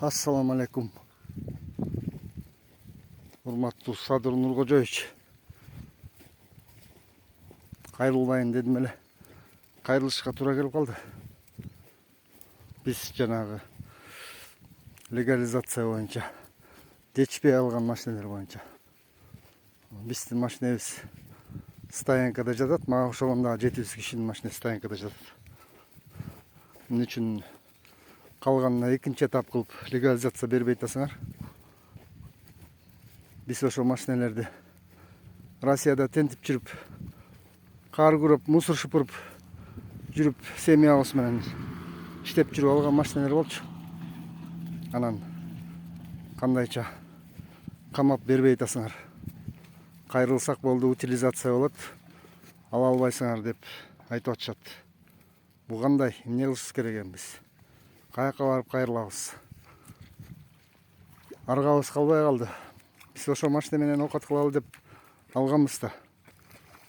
Assalamu alaikum. Урматтуу Садыр Нуркожоевич. Кайрылбайын дедим эле. Кайрылышка туура келип калды. Биз жанагы легализация боюнча жетишпей алган машиналар боюнча биздин машинебиз стоянкада жатат. Мага ошогондо 700 кишинин машинеси стоянкада жатат. Эмне үчүн калганына экинчи этап кылып легализация бербей атасыңар? Биз ошол машиналарды Россияда тентип жүрүп, кар күрөп, мусор шупуруп жүрүп, семьябыз менен иштеп жүрүп алган машиналар болчу. Анан кандайча камап бербей атасыңар? Кайрылсак болду, утилизация болот, ала албайсыңар деп айтып атышат. Бул кандай? Эмне кылышыбыз керек эми биз? Каяка барып кайрылабыз? Аргабыз калбай калды. Биз ошо машина менен оокат кылалы деп алганбыз да.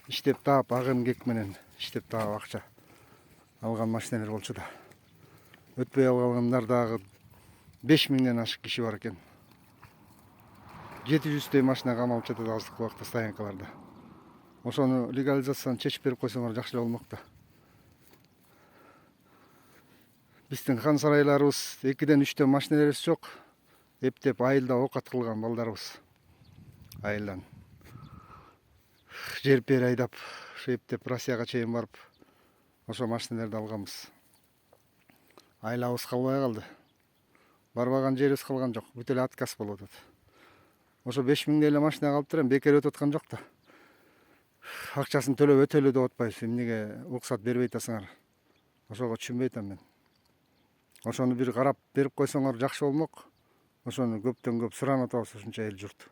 Иштеп таап, агым кек менен иштеп таап акча алган машиналар болчу да. Өтпөй алгандар дагы 5000ден ашык киши бар экен. 700 машина камалып жатат азыркы убакта стоянкаларда. Ошону легализацияны чечип берип койсоңор жакшы эле болмок да. Биздин хан сарайларыбыз 2ден 3төн машиналарыбыз жок. Эптеп айылда оокат кылган балдарыбыз. Айылдан жер пер айдап, эптеп Россияга чейин барып, ошо машиналарды алганбыз. Айлабыз калбай калды. Барбаган жерибиз калган жок. Бүт эле отказ болуп атат. Ошо 5000 эле машина калыптыр, эми бекер өтүп аткан жок да. Акчасын төлөп өтөлү деп атпайбыз. Эмнеге уруксат бербей атасыңар? Ошого түшүнбөй атам мен. Ошону бир карап берип койсоңор жакшы болмок. Ошону көптөн көп суранып атабыз ушунча эл журт.